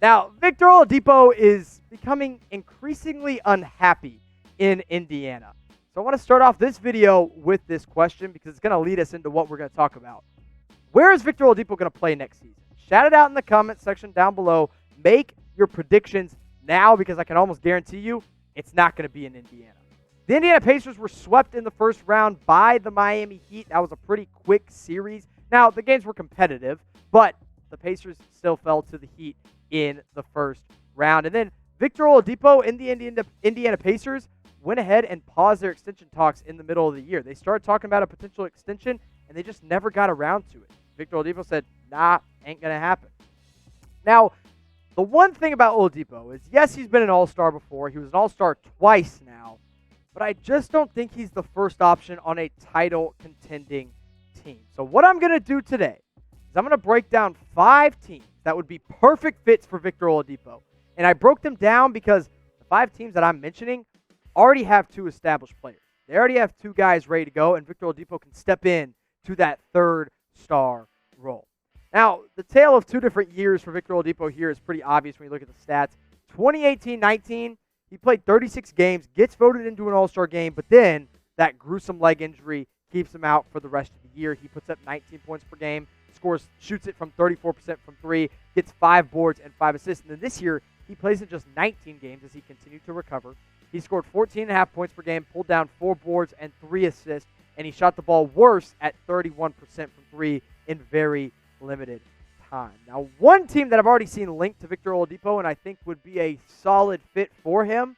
Now, Victor Oladipo is becoming increasingly unhappy in Indiana. So I want to start off this video with this question because it's going to lead us into what we're going to talk about. Where is Victor Oladipo going to play next season? Shout it out in the comment section down below. Make your predictions now because I can almost guarantee you it's not going to be in Indiana. The Indiana Pacers were swept in the first round by the Miami Heat. That was a pretty quick series. Now, the games were competitive, but the Pacers still fell to the Heat in the first round. And then Victor Oladipo and the Indiana Pacers went ahead and paused their extension talks in the middle of the year. They started talking about a potential extension, and they just never got around to it. Victor Oladipo said, nah, ain't going to happen. Now, the one thing about Oladipo is, yes, he's been an all-star before. He was an all-star twice now. But I just don't think he's the first option on a title-contending team. So what I'm going to do today is I'm going to break down 5 teams that would be perfect fits for Victor Oladipo. And I broke them down because the 5 teams that I'm mentioning already have 2 established players. They already have 2 guys ready to go, and Victor Oladipo can step in to that 3rd star role. Now, the tale of 2 different years for Victor Oladipo here is pretty obvious when you look at the stats. 2018-19, he played 36 games, gets voted into an All-Star game, but then that gruesome leg injury keeps him out for the rest of the year. He puts up 19 points per game, shoots it from 34% from 3, gets 5 boards and 5 assists. And then this year, he plays in just 19 games as he continued to recover. He scored 14.5 points per game, pulled down 4 boards and 3 assists, and he shot the ball worse at 31% from 3 in very limited time. Now, one team that I've already seen linked to Victor Oladipo and I think would be a solid fit for him,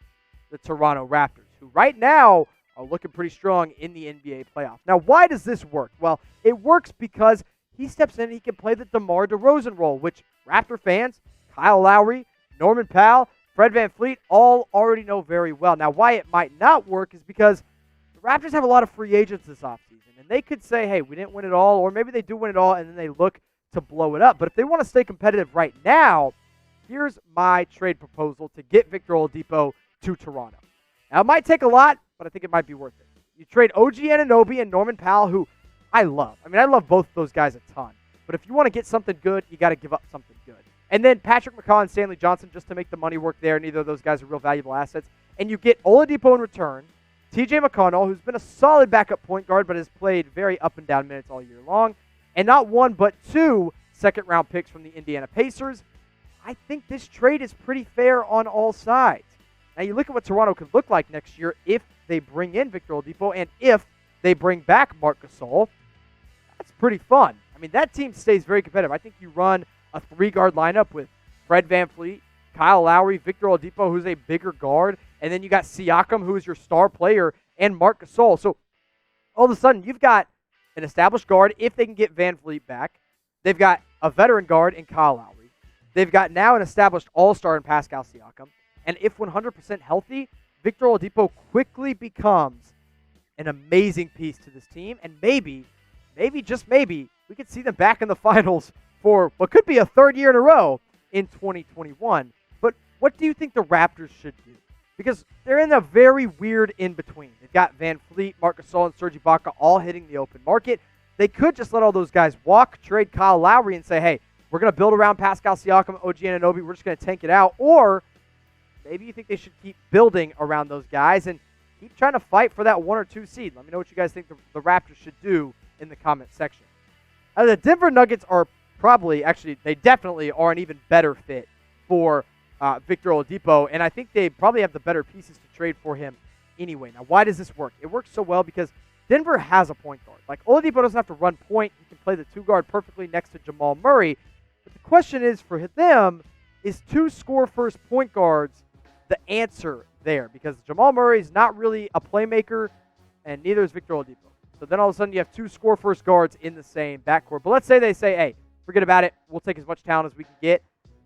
the Toronto Raptors, who right now are looking pretty strong in the NBA playoffs. Now, why does this work? Well, it works because he steps in and he can play the DeMar DeRozan role, which Raptor fans, Kyle Lowry, Norman Powell, Fred VanVleet all already know very well. Now, why it might not work is because the Raptors have a lot of free agents this offseason, and they could say, hey, we didn't win it all, or maybe they do win it all, and then they look to blow it up. But if they want to stay competitive right now, here's my trade proposal to get Victor Oladipo to Toronto. Now, it might take a lot, but I think it might be worth it. You trade OG Anunoby and Norman Powell, who I love. I mean, I love both of those guys a ton. But if you want to get something good, you got to give up something good. And then Patrick McCaw and Stanley Johnson just to make the money work there. Neither of those guys are real valuable assets. And you get Oladipo in return, TJ McConnell, who's been a solid backup point guard but has played very up and down minutes all year long. And not 1 but 2 second-round picks from the Indiana Pacers. I think this trade is pretty fair on all sides. Now, you look at what Toronto could look like next year if they bring in Victor Oladipo and if they bring back Marc Gasol. That's pretty fun. I mean, that team stays very competitive. I think you run a 3-guard lineup with Fred VanVleet, Kyle Lowry, Victor Oladipo, who's a bigger guard, and then you got Siakam, who is your star player, and Marc Gasol. So all of a sudden, you've got an established guard if they can get VanVleet back. They've got a veteran guard in Kyle Lowry. They've got now an established all-star in Pascal Siakam. And if 100% healthy, Victor Oladipo quickly becomes an amazing piece to this team. And maybe, just maybe, we could see them back in the finals for what could be a 3rd year in a row in 2021. But what do you think the Raptors should do? Because they're in a very weird in-between. They've got VanVleet, Marc Gasol, and Serge Ibaka all hitting the open market. They could just let all those guys walk, trade Kyle Lowry, and say, hey, we're going to build around Pascal Siakam, OG Anunoby. We're just going to tank it out. Or maybe you think they should keep building around those guys and keep trying to fight for that 1 or 2 seed. Let me know what you guys think the Raptors should do in the comment section. The Denver Nuggets are they definitely are an even better fit for Victor Oladipo, and I think they probably have the better pieces to trade for him anyway. Now, why does this work? It works so well because Denver has a point guard. Like, Oladipo doesn't have to run point. He can play the 2-guard perfectly next to Jamal Murray. But the question is, for them, is 2 score-first point guards the answer there? Because Jamal Murray is not really a playmaker, and neither is Victor Oladipo. So then all of a sudden you have 2 score-first guards in the same backcourt. But let's say they say, hey, forget about it. We'll take as much talent as we can get.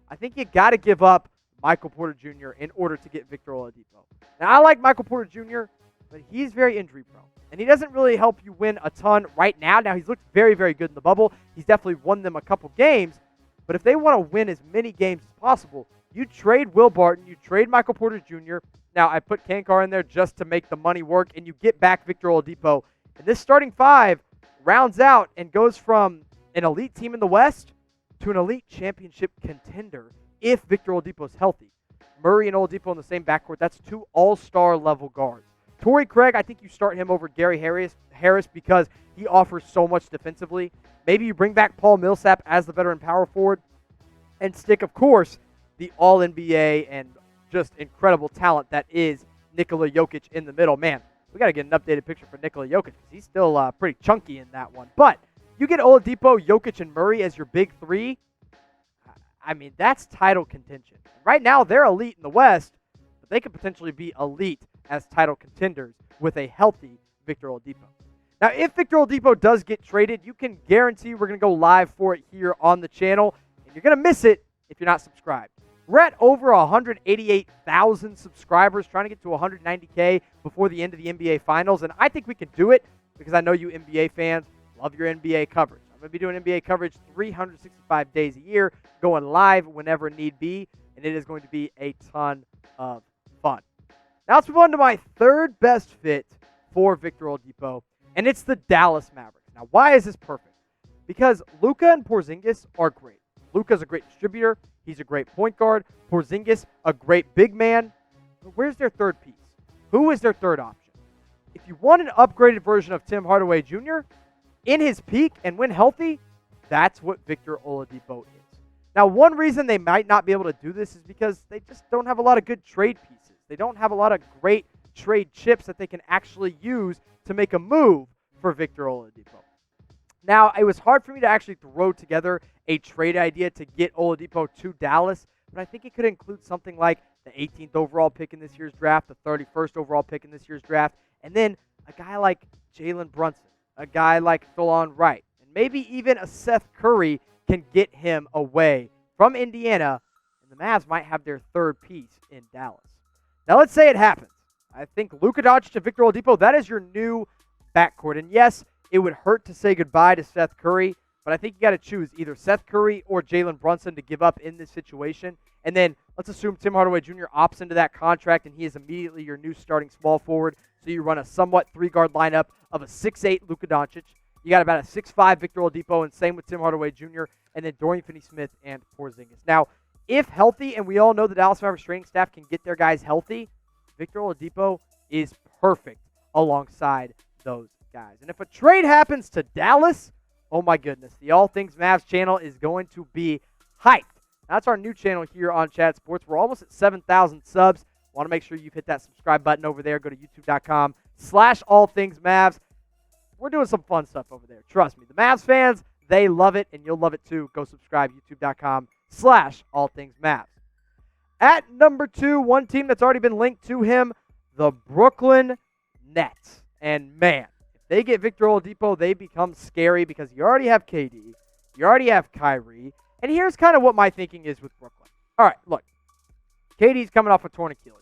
I think you got to give up Michael Porter Jr. in order to get Victor Oladipo. Now, I like Michael Porter Jr., but he's very injury-prone. And he doesn't really help you win a ton right now. Now, he's looked very, very good in the bubble. He's definitely won them a couple games. But if they want to win as many games as possible, you trade Will Barton, you trade Michael Porter Jr. Now, I put Kankar in there just to make the money work, and you get back Victor Oladipo. And this starting 5 rounds out and goes from an elite team in the West to an elite championship contender if Victor Oladipo is healthy. Murray and Oladipo in the same backcourt, that's 2 all-star level guards. Torrey Craig, I think you start him over Gary Harris because he offers so much defensively. Maybe you bring back Paul Millsap as the veteran power forward and stick, of course, the All-NBA and just incredible talent that is Nikola Jokic in the middle. Man, we got to get an updated picture for Nikola Jokic because he's still pretty chunky in that one. But you get Oladipo, Jokic, and Murray as your big three. I mean, that's title contention. Right now, they're elite in the West, but they could potentially be elite as title contenders with a healthy Victor Oladipo. Now, if Victor Oladipo does get traded, you can guarantee we're going to go live for it here on the channel, and you're going to miss it if you're not subscribed. We're at over 188,000 subscribers, trying to get to 190K before the end of the NBA Finals, and I think we can do it because I know you NBA fans love your NBA coverage. I'm going to be doing NBA coverage 365 days a year, going live whenever need be, and it is going to be a ton of fun. Now let's move on to my third best fit for Victor Oladipo, and it's the Dallas Mavericks. Now, why is this perfect? Because Luka and Porzingis are great. Luka's a great distributor. He's a great point guard. Porzingis, a great big man. But where's their third piece? Who is their third option? If you want an upgraded version of Tim Hardaway Jr., in his peak and when healthy, that's what Victor Oladipo is. Now, one reason they might not be able to do this is because they just don't have a lot of good trade pieces. They don't have a lot of great trade chips that they can actually use to make a move for Victor Oladipo. Now, it was hard for me to actually throw together a trade idea to get Oladipo to Dallas, but I think it could include something like the 18th overall pick in this year's draft, the 31st overall pick in this year's draft, and then a guy like Jalen Brunson, a guy like Delon Wright, and maybe even a Seth Curry can get him away from Indiana, and the Mavs might have their third piece in Dallas. Now, let's say it happens. I think Luka Doncic and Victor Oladipo, that is your new backcourt. And yes, it would hurt to say goodbye to Seth Curry, but I think you got to choose either Seth Curry or Jalen Brunson to give up in this situation. And then let's assume Tim Hardaway Jr. opts into that contract, and he is immediately your new starting small forward. So you run a somewhat three-guard lineup of a 6'8" Luka Doncic. You got about a 6'5" Victor Oladipo, and same with Tim Hardaway Jr., and then Dorian Finney-Smith and Porzingis. Now, if healthy, and we all know the Dallas Mavericks training staff can get their guys healthy, Victor Oladipo is perfect alongside those guys. And if a trade happens to Dallas, oh my goodness, the All Things Mavs channel is going to be hyped. That's our new channel here on Chat Sports. We're almost at 7,000 subs. Want to make sure you've hit that subscribe button over there. Go to youtube.com/allthingsmavs. We're doing some fun stuff over there. Trust me. The Mavs fans, they love it, and you'll love it too. Go subscribe, youtube.com/allthingsmavs. At number 2, one team that's already been linked to him, the Brooklyn Nets. And man, if they get Victor Oladipo, they become scary because you already have KD, you already have Kyrie, and here's kind of what my thinking is with Brooklyn. All right, look, KD's coming off a torn Achilles.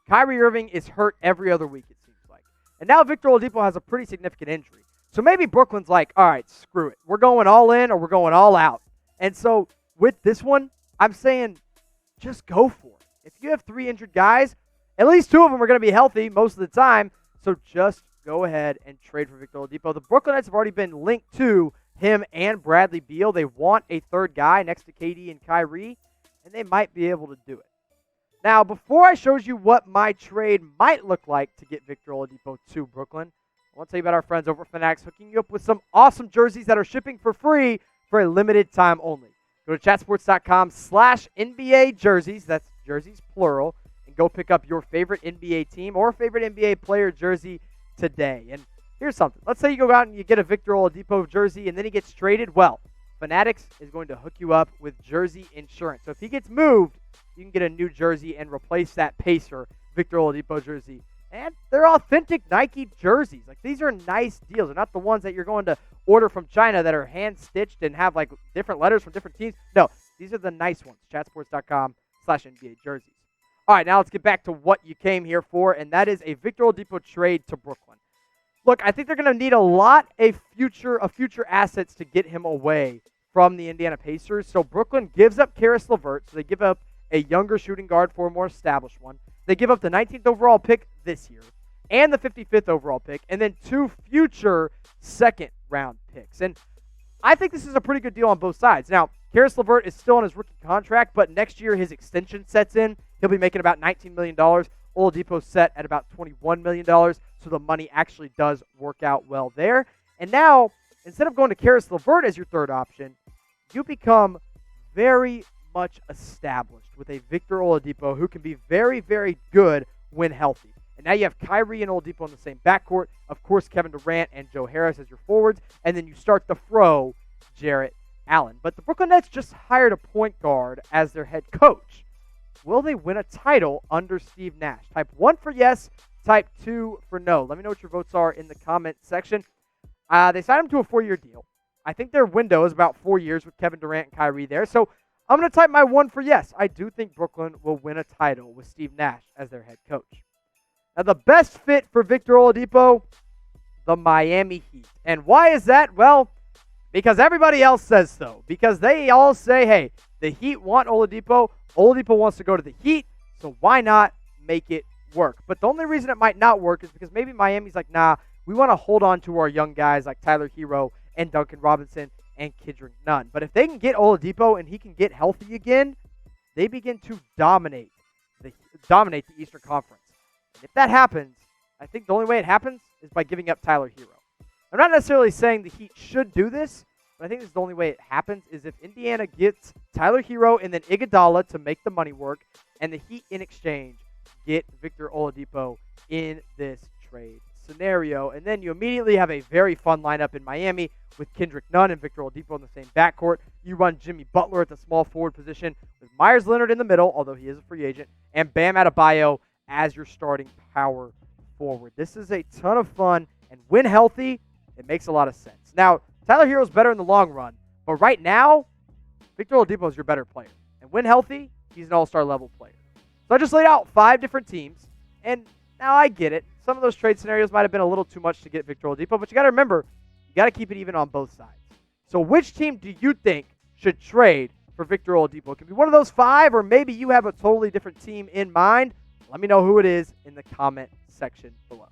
Kyrie Irving is hurt every other week, it seems like. And now Victor Oladipo has a pretty significant injury. So maybe Brooklyn's like, all right, screw it. We're going all in or we're going all out. And so with this one, I'm saying just go for it. If you have 3 injured guys, at least 2 of them are going to be healthy most of the time. So just go ahead and trade for Victor Oladipo. The Brooklyn Nets have already been linked to him and Bradley Beal. They want a third guy next to KD and Kyrie, and they might be able to do it. Now, before I show you what my trade might look like to get Victor Oladipo to Brooklyn, I want to tell you about our friends over at Fanatics hooking you up with some awesome jerseys that are shipping for free for a limited time only. Go to chatsports.com/NBA jerseys, that's jerseys plural, and go pick up your favorite NBA team or favorite NBA player jersey today. And here's something. Let's say you go out and you get a Victor Oladipo jersey and then he gets traded. Well, Fanatics is going to hook you up with jersey insurance. So if he gets moved, you can get a new jersey and replace that Pacer Victor Oladipo jersey. And they're authentic Nike jerseys. Like, these are nice deals. They're not the ones that you're going to order from China that are hand-stitched and have, like, different letters from different teams. No, these are the nice ones. Chatsports.com/NBA jerseys. All right, now let's get back to what you came here for, and that is a Victor Oladipo trade to Brooklyn. Look, I think they're going to need a lot of future assets to get him away from the Indiana Pacers. So Brooklyn gives up Karis LeVert, so they give up a younger shooting guard for a more established one. They give up the 19th overall pick this year and the 55th overall pick, and then 2 future second-round picks. And I think this is a pretty good deal on both sides. Now, Karis LeVert is still on his rookie contract, but next year his extension sets in. He'll be making about $19 million. Oladipo's set at about $21 million, so the money actually does work out well there. And now, instead of going to Karis LeVert as your third option, you become very much established with a Victor Oladipo who can be very, very good when healthy. And now you have Kyrie and Oladipo in the same backcourt. Of course, Kevin Durant and Joe Harris as your forwards. And then you start to throw Jarrett Allen. But the Brooklyn Nets just hired a point guard as their head coach. Will they win a title under Steve Nash? Type 1 for yes, type 2 for no. Let me know what your votes are in the comment section. They signed him to a 4-year deal. I think their window is about 4 years with Kevin Durant and Kyrie there. So I'm going to type my 1 for yes. I do think Brooklyn will win a title with Steve Nash as their head coach. Now, the best fit for Victor Oladipo, the Miami Heat. And why is that? Well, because everybody else says so. Because they all say, hey, the Heat want Oladipo. Oladipo wants to go to the Heat, so why not make it work? But the only reason it might not work is because maybe Miami's like, nah, we want to hold on to our young guys like Tyler Hero and Duncan Robinson and Kendrick Nunn. But if they can get Oladipo and he can get healthy again, they begin to dominate the Eastern Conference. And if that happens, I think the only way it happens is by giving up Tyler Hero. I'm not necessarily saying the Heat should do this, but I think this is the only way it happens is if Indiana gets Tyler Hero and then Iguodala to make the money work, and the Heat in exchange get Victor Oladipo in this trade scenario. And then you immediately have a very fun lineup in Miami with Kendrick Nunn and Victor Oladipo in the same backcourt. You run Jimmy Butler at the small forward position with Meyers Leonard in the middle, although he is a free agent, and Bam Adebayo as your starting power forward. This is a ton of fun, and when healthy, it makes a lot of sense. Now, Tyler Hero's better in the long run, but right now, Victor Oladipo is your better player. And when healthy, he's an all-star level player. So I just laid out 5 different teams, and now I get it. Some of those trade scenarios might have been a little too much to get Victor Oladipo, but you got to remember, you got to keep it even on both sides. So which team do you think should trade for Victor Oladipo? It could be one of those 5, or maybe you have a totally different team in mind. Let me know who it is in the comment section below.